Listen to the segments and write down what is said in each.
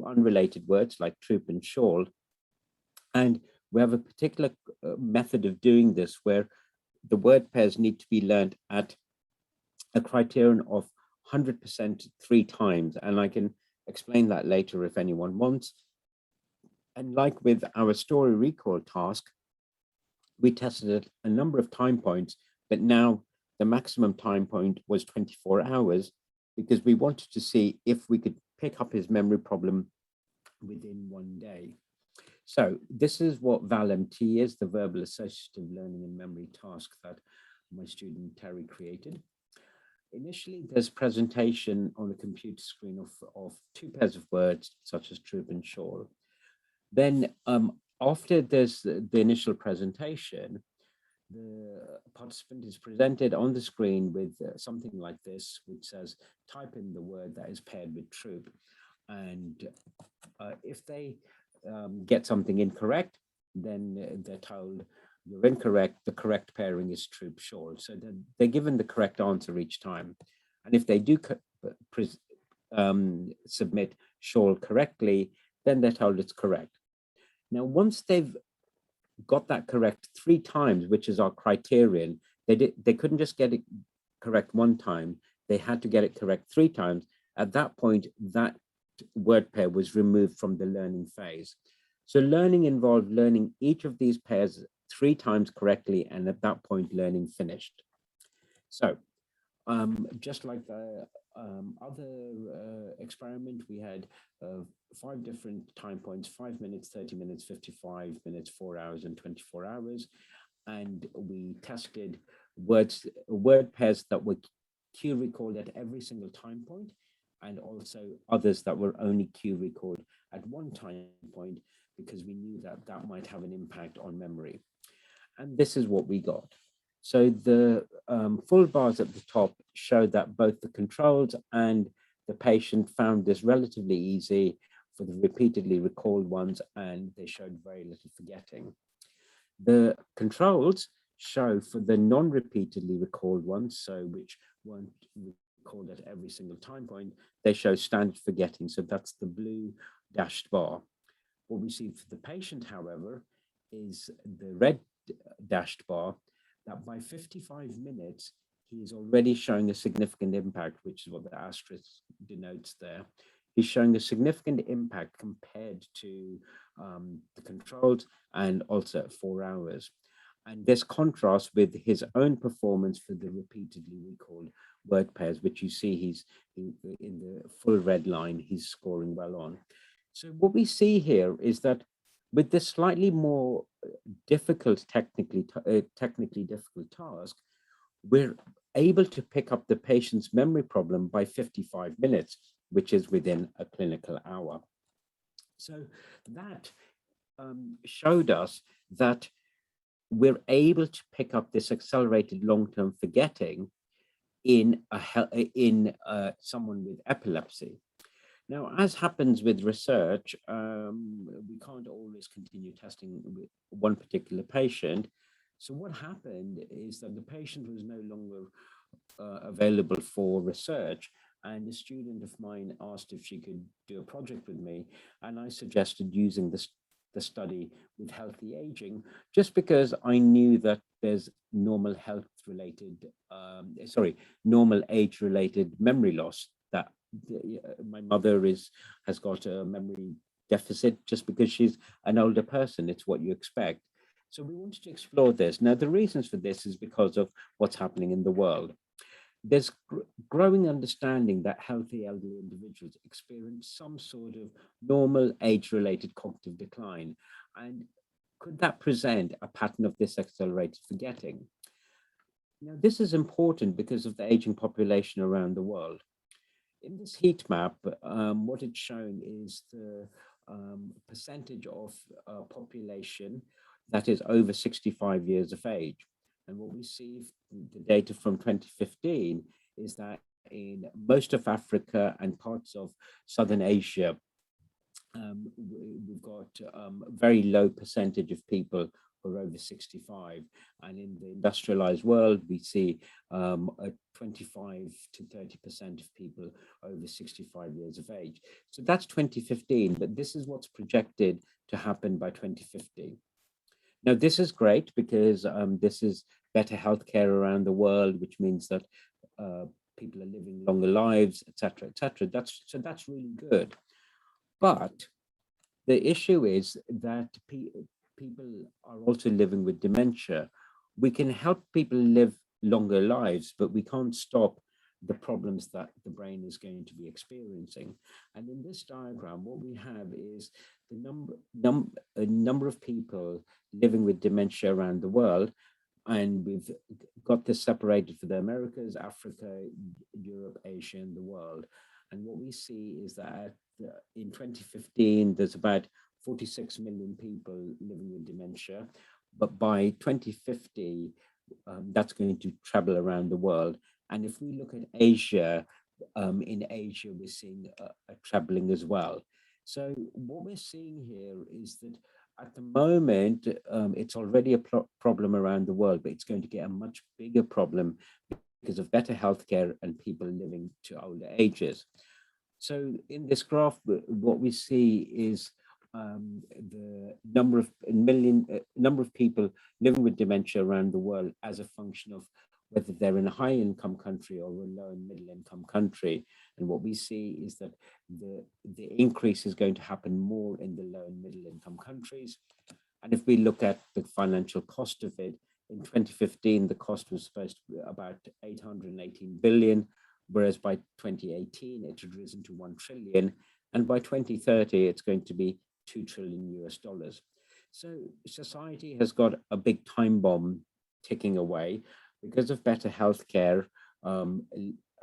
unrelated words like troop and shawl. And we have a particular method of doing this where the word pairs need to be learned at a criterion of 100% 3 times. And I can explain that later if anyone wants. And like with our story recall task, we tested it a number of time points, but now the maximum time point was 24 hours because we wanted to see if we could pick up his memory problem within 1 day. So this is what VAL-MT is, the Verbal Associative Learning and Memory task that my student Terry created. Initially, there's presentation on a computer screen of 2 pairs of words, such as troop and shawl. Then after there's the initial presentation, the participant is presented on the screen with something like this, which says, type in the word that is paired with troop. And if they get something incorrect, then they're told, you're incorrect, the correct pairing is troop shawl. So they're given the correct answer each time. And if they do submit shawl correctly, then they're told it's correct. Now, once they've got that correct 3 times, which is our criterion, they couldn't just get it correct 1 time, they had to get it correct 3 times. At that point, that word pair was removed from the learning phase. So learning involved learning each of these pairs 3 times correctly, and at that point, learning finished. So just like the other experiment, we had 5 different time points: 5 minutes, 30 minutes, 55 minutes, 4 hours, and 24 hours. And we tested word pairs that were Q recalled at every single time point, and also others that were only Q recalled at 1 time point, because we knew that that might have an impact on memory. And this is what we got. So the full bars at the top show that both the controls and the patient found this relatively easy for the repeatedly recalled ones, and they showed very little forgetting. The controls show for the non-repeatedly recalled ones, so which weren't recalled at every single time point, they show standard forgetting. So that's the blue dashed bar. What we see for the patient, however, is the red dashed bar, that by 55 minutes, he is already showing a significant impact, which is what the asterisk denotes there. He's showing a significant impact compared to the controls, and also at 4 hours. And this contrasts with his own performance for the repeatedly recalled word pairs, which you see he's in the full red line, he's scoring well on. So what we see here is that with this slightly more difficult, technically difficult task, we're able to pick up the patient's memory problem by 55 minutes, which is within a clinical hour. So that showed us that we're able to pick up this accelerated long-term forgetting in someone with epilepsy. Now, as happens with research, we can't always continue testing with one particular patient. So what happened is that the patient was no longer available for research, and a student of mine asked if she could do a project with me, and I suggested using the study with healthy aging, just because I knew that there's normal age-related memory loss, that my mother has got a memory deficit just because she's an older person. It's what you expect. So we wanted to explore this. Now, the reasons for this is because of what's happening in the world. There's growing understanding that healthy elderly individuals experience some sort of normal age-related cognitive decline. And could that present a pattern of this accelerated forgetting? Now, this is important because of the aging population around the world. In this heat map, what it's showing is the percentage of population that is over 65 years of age. And what we see, the data from 2015, is that in most of Africa and parts of Southern Asia, we've got a very low percentage of people who are over 65. And in the industrialized world, we see a 25 to 30% of people over 65 years of age. So that's 2015, but this is what's projected to happen by 2050. Now, this is great because this is better healthcare around the world, which means that people are living longer lives, et cetera, et cetera. That's really good. But the issue is that people are also living with dementia. We can help people live longer lives, but we can't stop the problems that the brain is going to be experiencing. And in this diagram, what we have is the number of people living with dementia around the world. And we've got this separated for the Americas, Africa, Europe, Asia, and the world. And what we see is that in 2015, there's about 46 million people living with dementia. But by 2050, that's going to travel around the world. And if we look at Asia, in Asia, we're seeing a traveling as well. So what we're seeing here is that at the moment, it's already a problem around the world, but it's going to get a much bigger problem because of better healthcare and people living to older ages. So in this graph, what we see is the number of people living with dementia around the world as a function of whether they're in a high income country or a low and middle income country. And what we see is that the increase is going to happen more in the low and middle income countries. And if we look at the financial cost of it, in 2015, the cost was supposed to be about 818 billion, whereas by 2018, it had risen to 1 trillion. And by 2030, it's going to be 2 trillion US dollars. So society has got a big time bomb ticking away because of better healthcare,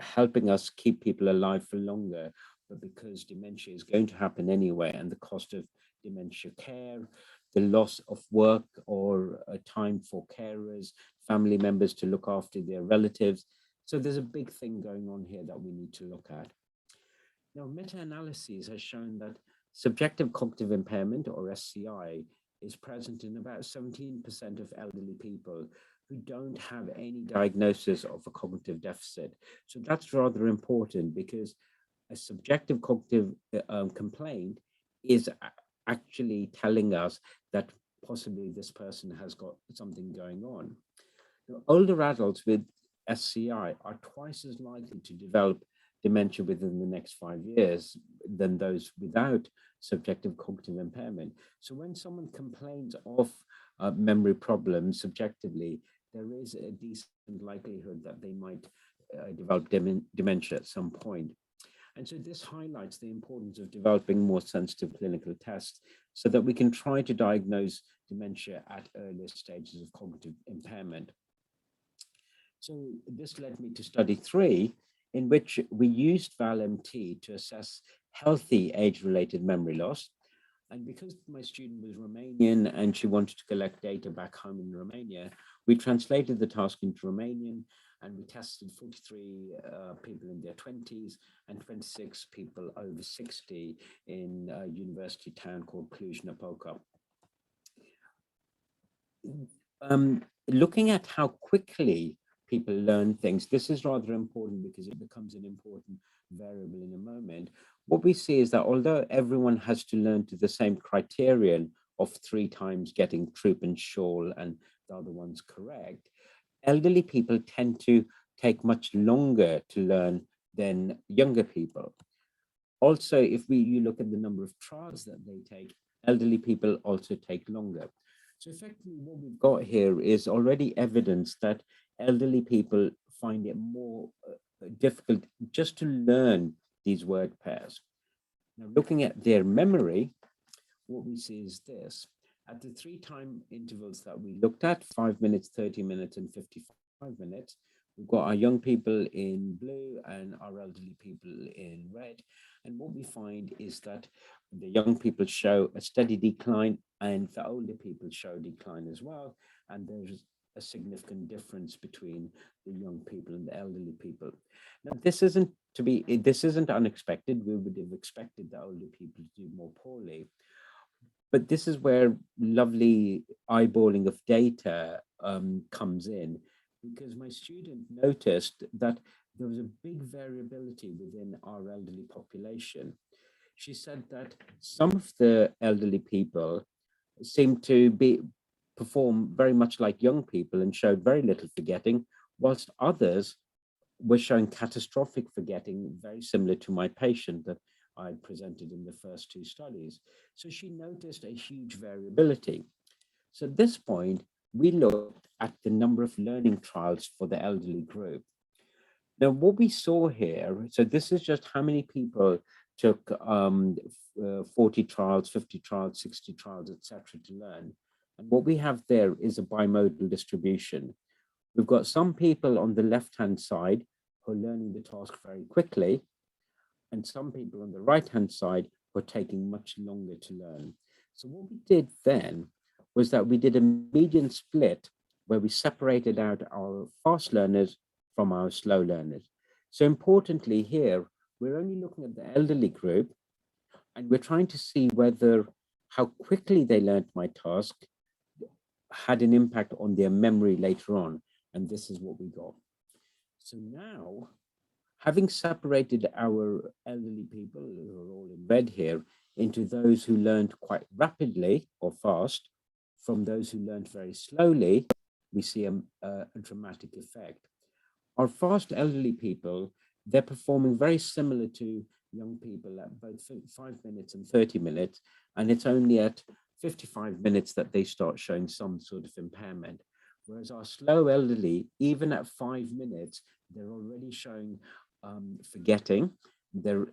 helping us keep people alive for longer, but because dementia is going to happen anyway, and the cost of dementia care, the loss of work or time for carers, family members to look after their relatives. So there's a big thing going on here that we need to look at. Now, meta-analyses has shown that subjective cognitive impairment, or SCI, is present in about 17% of elderly people who don't have any diagnosis of a cognitive deficit. So that's rather important because a subjective cognitive complaint is actually telling us that possibly this person has got something going on. Now, older adults with SCI are twice as likely to develop dementia within the next 5 years than those without subjective cognitive impairment. So when someone complains of memory problems subjectively, there is a decent likelihood that they might develop dementia at some point. And so this highlights the importance of developing more sensitive clinical tests so that we can try to diagnose dementia at earlier stages of cognitive impairment. So this led me to study 3, in which we used VAL-MT to assess healthy age-related memory loss. And because my student was Romanian and she wanted to collect data back home in Romania, we translated the task into Romanian, and we tested 43 people in their 20s and 26 people over 60 in a university town called Cluj-Napoca. Looking at how quickly people learn things, this is rather important because it becomes an important variable in a moment. What we see is that although everyone has to learn to the same criterion of 3 times getting troop and shawl and the other ones correct, elderly people tend to take much longer to learn than younger people. Also, if you look at the number of trials that they take, elderly people also take longer. So effectively what we've got here is already evidence that elderly people find it more difficult just to learn these word pairs. Now, looking at their memory, what we see is this. At the 3 time intervals that we looked at, 5 minutes, 30 minutes, and 55 minutes, we've got our young people in blue and our elderly people in red. And what we find is that the young people show a steady decline and the older people show decline as well. And there's a significant difference between the young people and the elderly people. Now, this isn't unexpected. We would have expected the older people to do more poorly. But this is where lovely eyeballing of data comes in, because my student noticed that there was a big variability within our elderly population. She said that some of the elderly people seemed to be perform very much like young people and showed very little forgetting, whilst others were showing catastrophic forgetting, very similar to my patient that I presented in the first two studies. So she noticed a huge variability. So at this point, we looked at the number of learning trials for the elderly group. Now, what we saw here, so this is just how many people took 40 trials, 50 trials, 60 trials, etc., to learn. And what we have there is a bimodal distribution. We've got some people on the left-hand side who are learning the task very quickly, and some people on the right-hand side who are taking much longer to learn. So what we did then was that we did a median split where we separated out our fast learners from our slow learners. So importantly here, we're only looking at the elderly group, and we're trying to see whether how quickly they learned my task had an impact on their memory later on. And this is what we got. So now, having separated our elderly people, who are all in red here, into those who learned quite rapidly or fast, from those who learned very slowly, we see a dramatic effect. Our fast elderly people, they're performing very similar to young people at both 5 minutes and 30 minutes, and it's only at 55 minutes that they start showing some sort of impairment. Whereas our slow elderly, even at 5 minutes, they're already showing forgetting. They're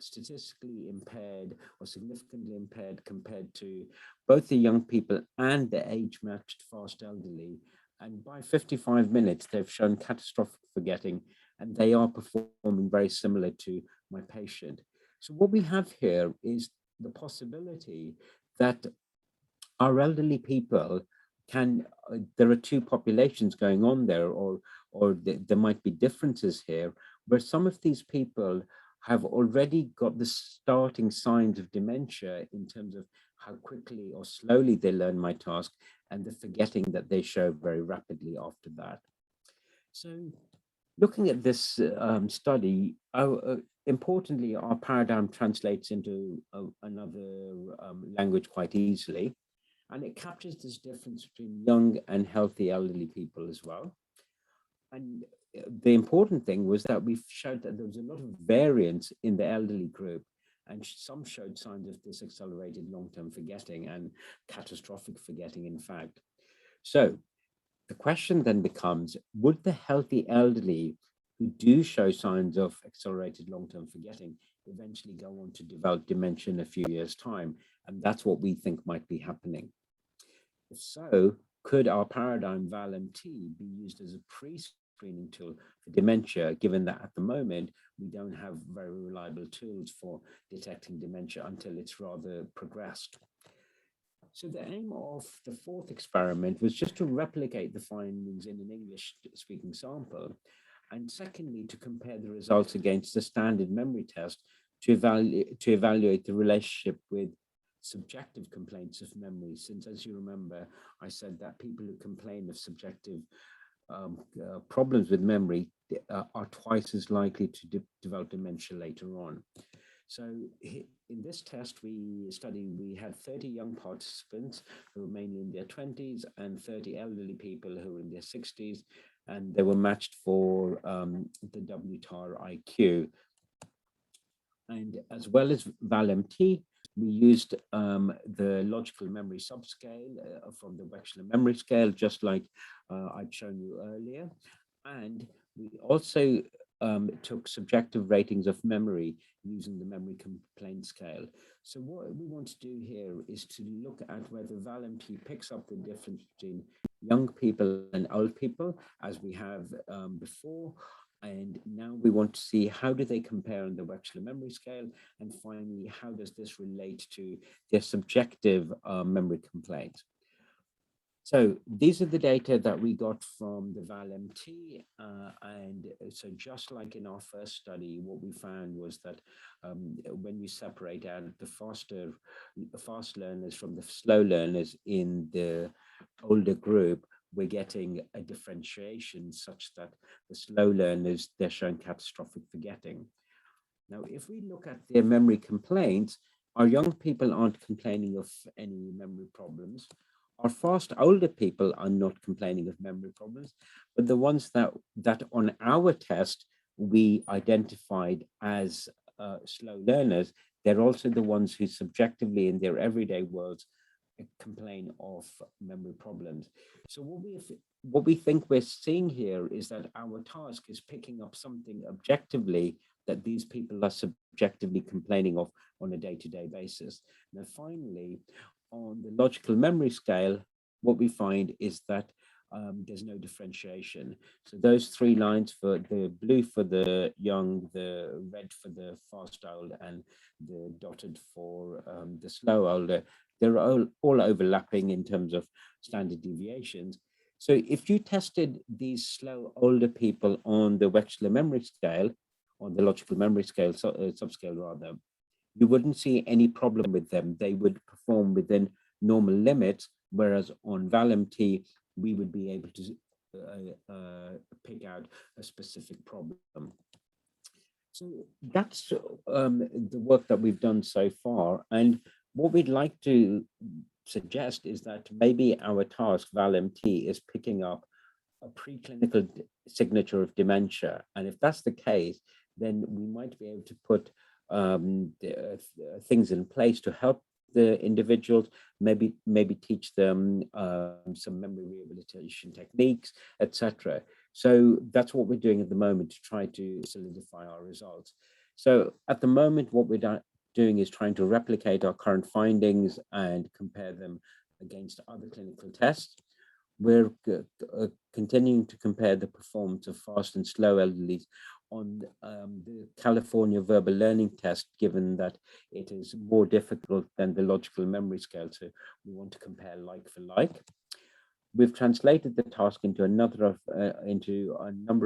statistically impaired or significantly impaired compared to both the young people and the age-matched fast elderly. And by 55 minutes, they've shown catastrophic forgetting, and they are performing very similar to my patient. So what we have here is the possibility that our elderly people can, there are two populations going on there, or there might be differences here, where some of these people have already got the starting signs of dementia in terms of how quickly or slowly they learn my task, and the forgetting that they show very rapidly after that. So looking at this study, importantly, our paradigm translates into another language quite easily. And it captures this difference between young and healthy elderly people as well. And the important thing was that we showed that there was a lot of variance in the elderly group, and some showed signs of this accelerated long-term forgetting and catastrophic forgetting, in fact. So the question then becomes, would the healthy elderly who do show signs of accelerated long-term forgetting eventually go on to develop dementia in a few years' time? And that's what we think might be happening. If so, could our paradigm VAL-MT be used as a pre-screening tool for dementia, given that at the moment we don't have very reliable tools for detecting dementia until it's rather progressed? So the aim of the fourth experiment was just to replicate the findings in an English-speaking sample, and secondly, to compare the results against the standard memory test to evaluate the relationship with subjective complaints of memory, since, as you remember, I said that people who complain of subjective problems with memory are twice as likely to develop dementia later on. So in this test, we had 30 young participants who were mainly in their 20s and 30 elderly people who were in their 60s, and they were matched for the WTAR IQ. And as well as VAL-MT, we used the logical memory subscale from the Wechsler memory scale, just like I'd shown you earlier. And we also took subjective ratings of memory using the memory complaint scale. So what we want to do here is to look at whether VAL-MT picks up the difference between young people and old people, as we have before. And now we want to see how do they compare on the Wechsler memory scale, and finally, how does this relate to their subjective memory complaints? So these are the data that we got from the VAL-MT, and so just like in our first study, what we found was that when we separate out the fast learners from the slow learners in the older group, we're getting a differentiation such that the slow learners, they're showing catastrophic forgetting. Now, if we look at their memory complaints, our young people aren't complaining of any memory problems. Our fast older people are not complaining of memory problems, but the ones that on our test we identified as slow learners, they're also the ones who subjectively in their everyday worlds complain of memory problems. So what we think we're seeing here is that our task is picking up something objectively that these people are subjectively complaining of on a day-to-day basis. Now, finally, on the logical memory scale, what we find is that there's no differentiation. So those three lines, for the blue for the young, the red for the fast old, and the dotted for the slow older, they're all overlapping in terms of standard deviations. So if you tested these slow older people on the Wechsler memory scale, on the logical memory scale, subscale rather, you wouldn't see any problem with them. They would perform within normal limits, whereas on VAL-MT, we would be able to pick out a specific problem. So that's the work that we've done so far. And what we'd like to suggest is that maybe our task, VAL-MT, is picking up a preclinical signature of dementia. And if that's the case, then we might be able to put things in place to help the individuals, maybe teach them some memory rehabilitation techniques, etc. So that's what we're doing at the moment to try to solidify our results. So at the moment, what we're doing is trying to replicate our current findings and compare them against other clinical tests. We're continuing to compare the performance of fast and slow elderly on the California Verbal Learning Test, given that it is more difficult than the logical memory scale. So we want to compare like for like. We've translated the task into a number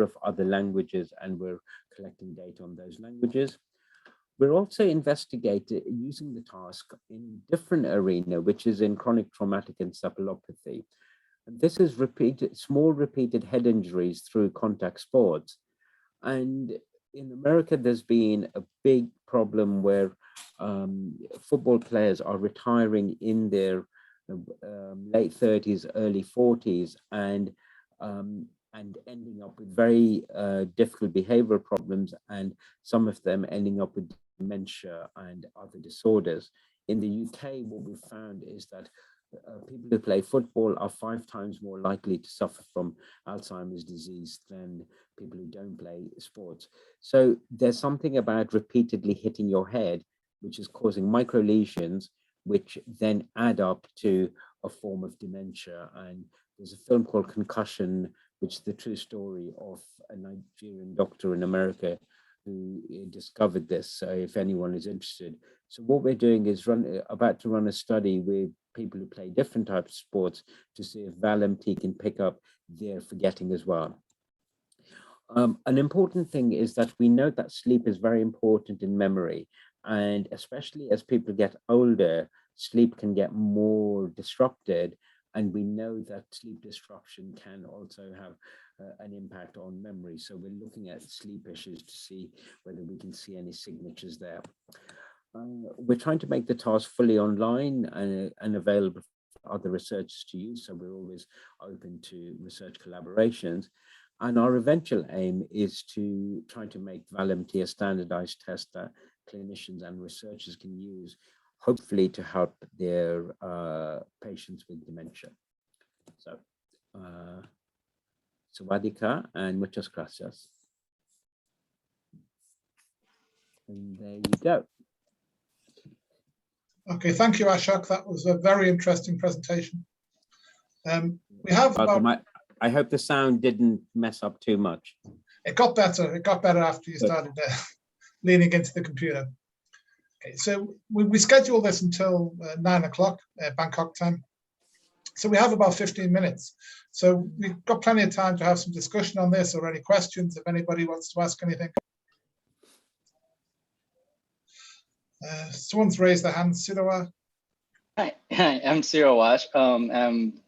of other languages, and we're collecting data on those languages. We're also investigating using the task in a different arena, which is in chronic traumatic encephalopathy. And this is small repeated head injuries through contact sports. And in America, there's been a big problem where football players are retiring in their late 30s, early 40s, and ending up with very difficult behavioral problems, and some of them ending up with dementia and other disorders. In the UK, what we've found is that people who play football are 5 times more likely to suffer from Alzheimer's disease than people who don't play sports. So there's something about repeatedly hitting your head, which is causing micro lesions, which then add up to a form of dementia. And there's a film called Concussion, which is the true story of a Nigerian doctor in America who discovered this. So if anyone is interested. So what we're doing is about to run a study with people who play different types of sports to see if VAL-MT can pick up their forgetting as well. An important thing is that we know that sleep is very important in memory, and especially as people get older, sleep can get more disrupted, and we know that sleep disruption can also have an impact on memory. So we're looking at sleep issues to see whether we can see any signatures there. We're trying to make the task fully online and available for other researchers to use, so we're always open to research collaborations. And our eventual aim is to try to make VAL-MT a standardized test that clinicians and researchers can use, hopefully to help their patients with dementia. So, sawadika and muchas gracias. And there you go. Okay, thank you, Ashok. That was a very interesting presentation. We have about... I hope the sound didn't mess up too much. It got better. It got better after you started leaning into the computer. Okay, so we scheduled this until 9 o'clock Bangkok time. So we have about 15 minutes. So we've got plenty of time to have some discussion on this or any questions if anybody wants to ask anything. Someone's raised their hand, Siddharth. Hi, I'm Sirawash. I'm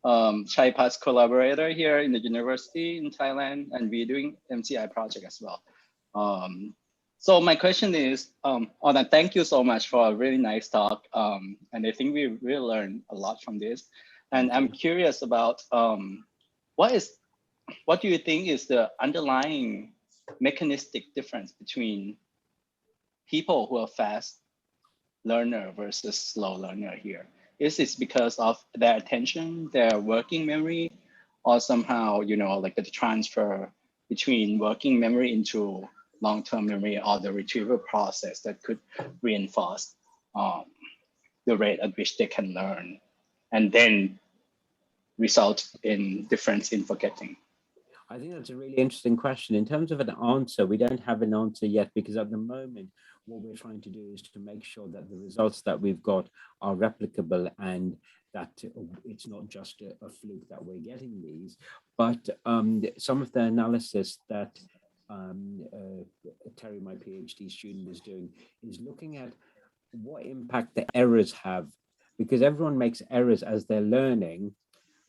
Chaipat's collaborator here in the university in Thailand, and we're doing MCI project as well. So my question is, Anna, thank you so much for a really nice talk. And I think we really learned a lot from this. And I'm curious about what do you think is the underlying mechanistic difference between people who are fast learner versus slow learner here? Is this because of their attention, their working memory, or somehow, you know, like the transfer between working memory into long-term memory or the retrieval process that could reinforce the rate at which they can learn and then result in difference in forgetting? I think that's a really interesting question. In terms of an answer, we don't have an answer yet, because at the moment, what we're trying to do is to make sure that the results that we've got are replicable and that it's not just a fluke that we're getting these. But some of the analysis that Terry, my PhD student, is doing is looking at what impact the errors have, because everyone makes errors as they're learning.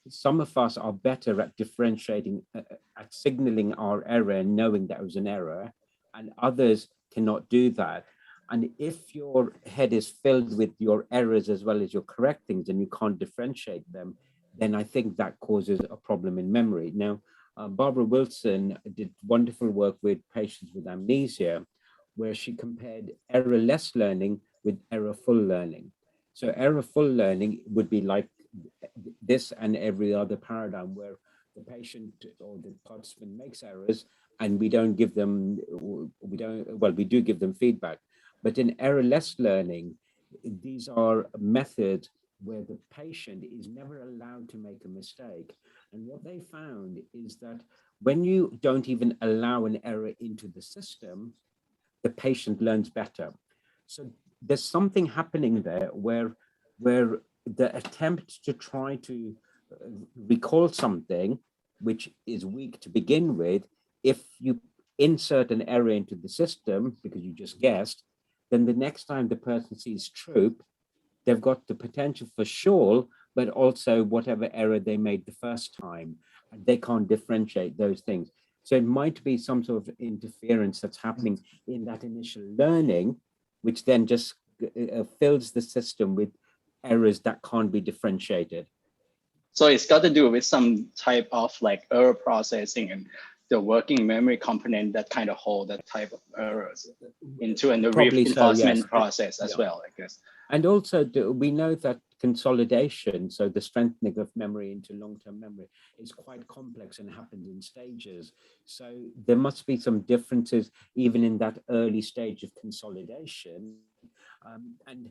Some of us are better at differentiating, at signaling our error and knowing that it was an error, and others cannot do that. And if your head is filled with your errors as well as your correct things and you can't differentiate them, then I think that causes a problem in memory. Now, Barbara Wilson did wonderful work with patients with amnesia, where she compared error-less learning with error-full learning. So error-full learning would be like this and every other paradigm, where the patient or the participant makes errors and we don't give them, we do give them feedback. But in error-less learning, these are methods where the patient is never allowed to make a mistake. And what they found is that when you don't even allow an error into the system, the patient learns better. So there's something happening there where the attempt to try to recall something which is weak to begin with, if you insert an error into the system because you just guessed, then the next time the person sees troop, they've got the potential for sure, but also whatever error they made the first time, and they can't differentiate those things. So it might be some sort of interference that's happening in that initial learning, which then just fills the system with errors that can't be differentiated. So it's got to do with some type of like error processing and the working memory component that kind of hold that type of errors into a reinforcement process as well, I guess. And also we know that consolidation, so the strengthening of memory into long-term memory, is quite complex and happens in stages. So there must be some differences even in that early stage of consolidation. And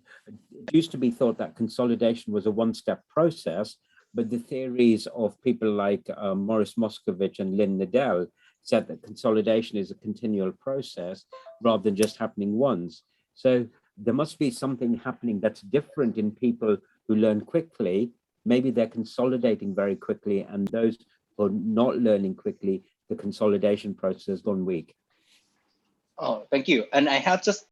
it used to be thought that consolidation was a one-step process, but the theories of people like Maurice Moscovich and Lynn Nadell said that consolidation is a continual process rather than just happening once. So there must be something happening that's different in people who learn quickly. Maybe they're consolidating very quickly, and those who are not learning quickly, the consolidation process has gone weak. Oh, thank you. And I have just